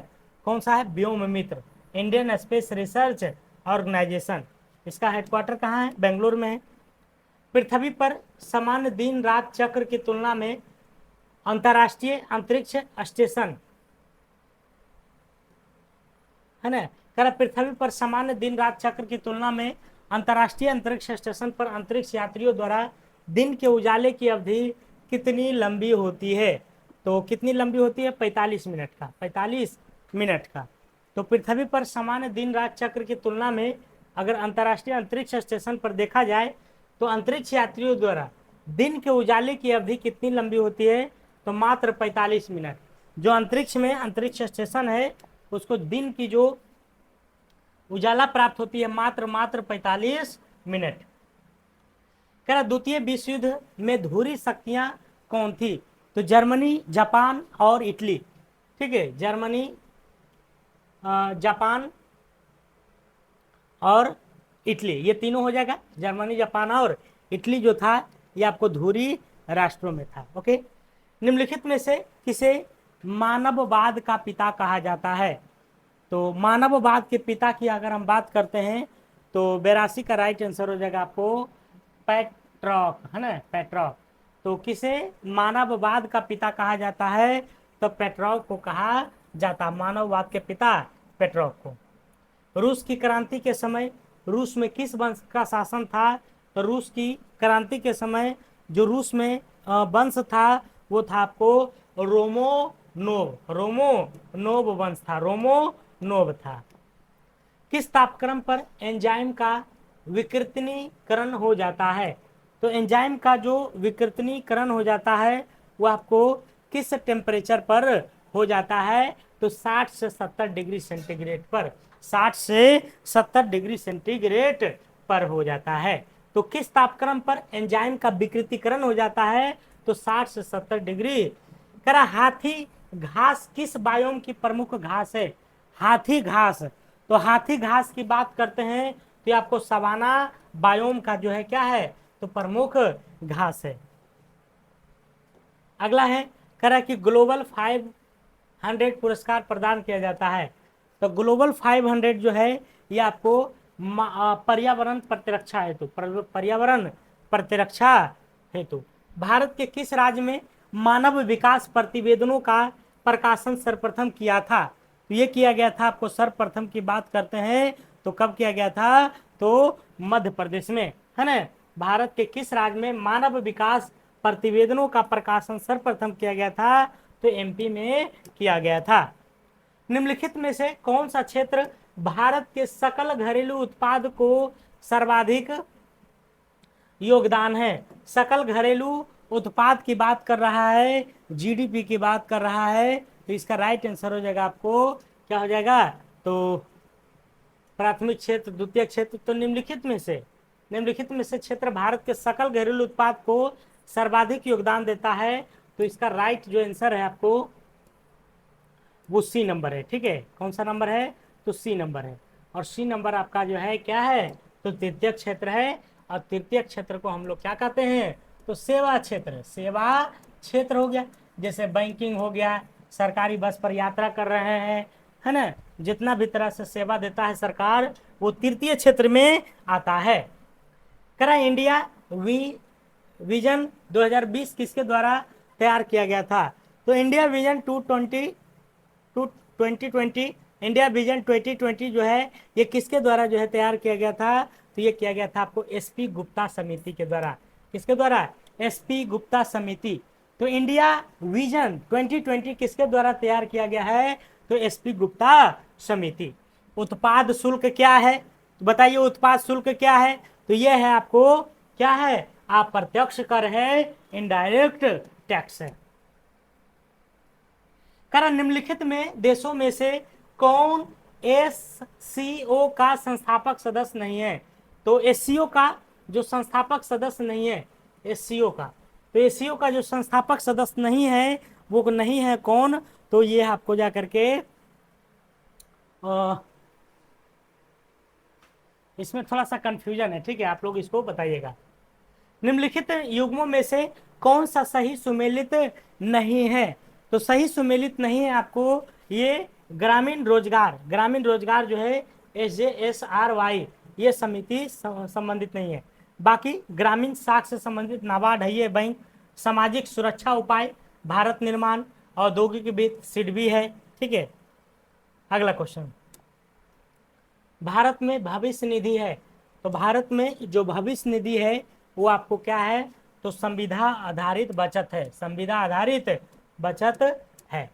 Speaker 1: कौन सा है? व्योम मित्र, इंडियन स्पेस रिसर्च ऑर्गेनाइजेशन, इसका हेडक्वार्टर कहाँ है? बेंगलुरु में है। पृथ्वी पर सामान्य दिन रात चक्र की तुलना में अंतर्राष्ट्रीय अंतरिक्ष स्टेशन है ना, कह पृथ्वी पर सामान्य दिन रात चक्र की तुलना में अंतर्राष्ट्रीय अंतरिक्ष स्टेशन पर अंतरिक्ष यात्रियों द्वारा दिन के उजाले की अवधि कितनी लंबी होती है? तो कितनी लंबी होती है? 45 मिनट का, 45 मिनट का। तो पृथ्वी पर सामान्य दिन रात चक्र की तुलना में अगर अंतर्राष्ट्रीय अंतरिक्ष स्टेशन पर देखा जाए तो अंतरिक्ष यात्रियों द्वारा दिन के उजाले की अवधि कितनी लंबी होती है? तो मात्र 45 मिनट। जो अंतरिक्ष में अंतरिक्ष स्टेशन है उसको दिन की जो उजाला प्राप्त होती है मात्र 45 मिनट। कह रहा द्वितीय विश्व युद्ध में धुरी शक्तियां कौन थी? तो जर्मनी, जापान और इटली। ठीक है, जर्मनी, जापान और इटली, ये तीनों हो जाएगा। जर्मनी, जापान और इटली जो था ये आपको धुरी राष्ट्रों में था। ओके, निम्नलिखित में से किसे मानववाद का पिता कहा जाता है? तो मानववाद के पिता की अगर हम बात करते हैं तो 82 का राइट आंसर हो जाएगा आपको पेट्रॉक, है ना, पेट्रॉक। तो किसे मानववाद का पिता कहा जाता है? तो पेट्रॉक को कहा जाता, मानववाद के पिता पेट्रॉक को। रूस की क्रांति के समय रूस में किस वंश का शासन था? तो रूस की क्रांति के समय जो रूस में वंश था वो था आपको रोमोनोव, रोमोनोव वंश था, रोमोनोव था। किस तापक्रम पर एंजाइम का विकृतनीकरण हो जाता है? तो एंजाइम का जो विकृतनीकरण हो जाता है वो आपको किस टेम्परेचर पर हो जाता है? तो 60 से 70 डिग्री सेंटीग्रेड पर, 60 से 70 डिग्री सेंटीग्रेड पर हो जाता है। तो किस तापक्रम पर एंजाइम का विकृतीकरण हो जाता है? तो 60 से 70 डिग्री। करा हाथी घास किस बायोम की प्रमुख घास है? हाथी घास। तो हाथी घास की बात करते हैं तो आपको सवाना बायोम का जो है क्या है? तो प्रमुख घास है। अगला है करा कि ग्लोबल 500 पुरस्कार प्रदान किया जाता है। तो ग्लोबल 500 जो है ये आपको पर्यावरण प्रतिरक्षा हेतु, पर्यावरण प्रतिरक्षा हेतु भारत के किस राज्य में मानव विकास प्रतिवेदनों का प्रकाशन सर्वप्रथम किया था? तो ये किया गया था, आपको सर्वप्रथम की बात करते हैं तो कब किया गया था? तो मध्य प्रदेश में, है ना। भारत के किस राज्य में मानव विकास प्रतिवेदनों का प्रकाशन सर्वप्रथम किया गया था? तो एमपी में किया गया था। निम्नलिखित में से कौन सा क्षेत्र भारत के सकल घरेलू उत्पाद को सर्वाधिक योगदान है? सकल घरेलू उत्पाद की बात कर रहा है, जीडीपी की बात कर रहा है। तो इसका राइट आंसर हो जाएगा आपको क्या हो जाएगा? तो प्राथमिक क्षेत्र, द्वितीय क्षेत्र। तो निम्नलिखित में से क्षेत्र भारत के सकल घरेलू उत्पाद को सर्वाधिक योगदान देता है। तो इसका राइट जो आंसर है आपको वो सी नंबर है। ठीक है, कौन सा नंबर है? तो सी नंबर है। और सी नंबर आपका जो है क्या है? तो तृतीय क्षेत्र है। और तृतीय क्षेत्र को हम लोग क्या कहते हैं? तो सेवा क्षेत्र, सेवा क्षेत्र हो गया। जैसे बैंकिंग हो गया, सरकारी बस पर यात्रा कर रहे हैं, है ना, जितना भी तरह से सेवा देता है सरकार वो तृतीय क्षेत्र में आता है। करा इंडिया विजन 2020 किसके द्वारा तैयार किया गया था? तो इंडिया विजन 2020 इंडिया विजन 2020 जो है ये किसके द्वारा जो है तैयार किया गया था? तो ये किया गया था आपको एसपी गुप्ता समिति के द्वारा। किसके द्वारा? एसपी गुप्ता समिति। तो इंडिया विजन 2020 किसके द्वारा तैयार किया गया है? तो एसपी गुप्ता समिति। उत्पाद शुल्क क्या है? तो बताइए उत्पाद शुल्क क्या है? तो ये है आपको क्या है? अप्रत्यक्ष कर है, इनडायरेक्ट टैक्स है। कारण निम्नलिखित में देशों में से कौन एससीओ का संस्थापक सदस्य नहीं है? तो एससीओ का जो संस्थापक सदस्य नहीं है, एससीओ का, तो एससीओ का जो संस्थापक सदस्य नहीं है वो नहीं है कौन? तो ये आपको जा करके इसमें थोड़ा सा कंफ्यूजन है। ठीक है, आप लोग इसको बताइएगा। निम्नलिखित युग्मों में से कौन सा सही सुमेलित नहीं है? तो सही सुमेलित नहीं है आपको ये ग्रामीण रोजगार। ग्रामीण रोजगार जो है SJSRY ये समिति संबंधित नहीं है। बाकी ग्रामीण साख से संबंधित नाबार्ड है ये बैंक, सामाजिक सुरक्षा उपाय, भारत निर्माण, औद्योगिक वित्त, सिडबी है। ठीक है, अगला क्वेश्चन, भारत में भविष्य निधि है, तो भारत में जो भविष्य निधि है वो आपको क्या है, तो संविदा आधारित बचत है, संविदा आधारित बचत है।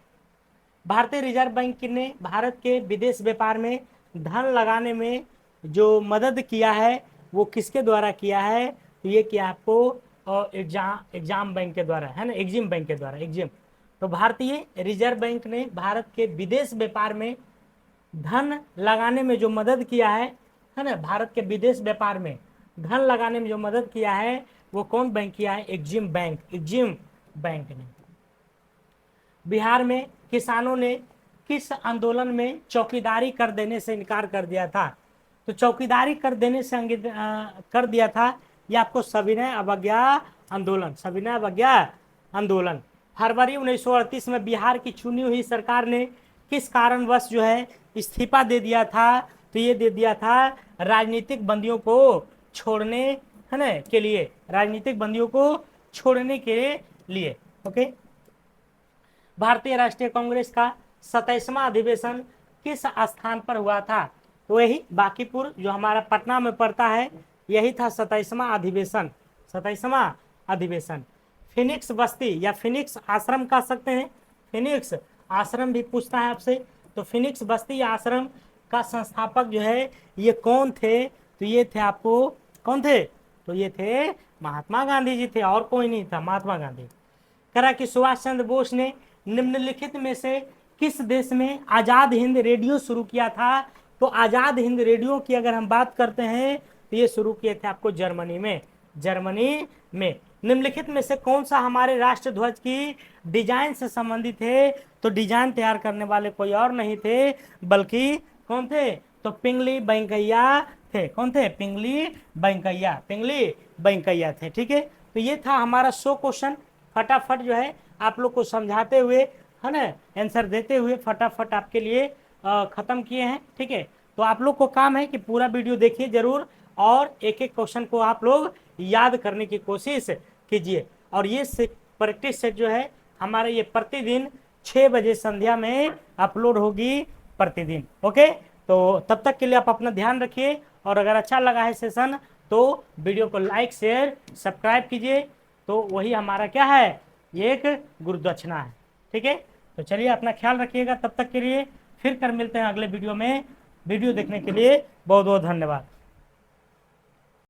Speaker 1: भारतीय रिजर्व बैंक ने भारत के विदेश व्यापार में धन लगाने में जो मदद किया है वो किसके द्वारा किया है, तो ये किया आपको एग्जाम बैंक के द्वारा है ना, एग्जिम बैंक के द्वारा, एग्जिम। तो भारतीय रिजर्व बैंक ने भारत के विदेश व्यापार में धन लगाने में जो मदद किया है ना, भारत के विदेश व्यापार में धन लगाने में जो मदद किया है वो कौन बैंक किया है, एग्जिम बैंक, एग्जिम बैंक ने। बिहार में किसानों ने किस आंदोलन में चौकीदारी कर देने से इनकार कर दिया था, तो चौकीदारी कर देने से कर दिया था ये आपको सविनय अवज्ञा आंदोलन, सविनय अवज्ञा आंदोलन। फरवरी 1938 में बिहार की चुनी हुई सरकार ने किस कारणवश जो है इस्तीफा दे दिया था, तो ये दे दिया था राजनीतिक बंदियों को छोड़ने है ना के लिए, राजनीतिक बंदियों को छोड़ने के लिए। ओके, भारतीय राष्ट्रीय कांग्रेस का 27वां अधिवेशन किस स्थान पर हुआ था, तो यही बांकीपुर जो हमारा पटना में पड़ता है, यही था 27वां अधिवेशन, 27वां अधिवेशन। फिनिक्स बस्ती या फिनिक्स आश्रम कह सकते हैं, फिनिक्स आश्रम भी पूछता है आपसे, तो फिनिक्स बस्ती आश्रम का संस्थापक जो है ये कौन थे, तो ये थे आपको कौन थे, तो ये थे महात्मा गांधी जी थे, और कोई नहीं था, महात्मा गांधी। करा कि सुभाष चंद्र बोस ने निम्नलिखित में से किस देश में आजाद हिंद रेडियो शुरू किया था, तो आजाद हिंद रेडियो की अगर हम बात करते हैं तो ये शुरू किए थे आपको जर्मनी में, जर्मनी में। निम्नलिखित में से कौन सा हमारे राष्ट्र ध्वज की डिजाइन से संबंधित है, तो डिजाइन तैयार करने वाले कोई और नहीं थे बल्कि कौन थे, तो पिंगली वेंकैया थे। कौन थे, पिंगली वेंकैया, पिंगली वेंकैया थे। ठीक है, तो ये था हमारा 100 क्वेश्चन, फटाफट जो है आप लोग को समझाते हुए है ना, आंसर देते हुए फटाफट आपके लिए खत्म किए हैं। ठीक है, तो आप लोग को काम है कि पूरा वीडियो देखिए जरूर, और एक एक क्वेश्चन को आप लोग याद करने की कोशिश कीजिए। और ये प्रैक्टिस सेट जो है हमारा ये प्रतिदिन 6 बजे संध्या में अपलोड होगी प्रतिदिन। ओके, तो तब तक के लिए आप अपना ध्यान रखिए, और अगर अच्छा लगा है सेशन तो वीडियो को लाइक शेयर सब्सक्राइब कीजिए, तो वही हमारा क्या है, ये एक गुरुदक्षिणा है। ठीक है, तो चलिए अपना ख्याल रखिएगा, तब तक के लिए फिर कर मिलते हैं अगले वीडियो में। वीडियो देखने के लिए बहुत बहुत धन्यवाद।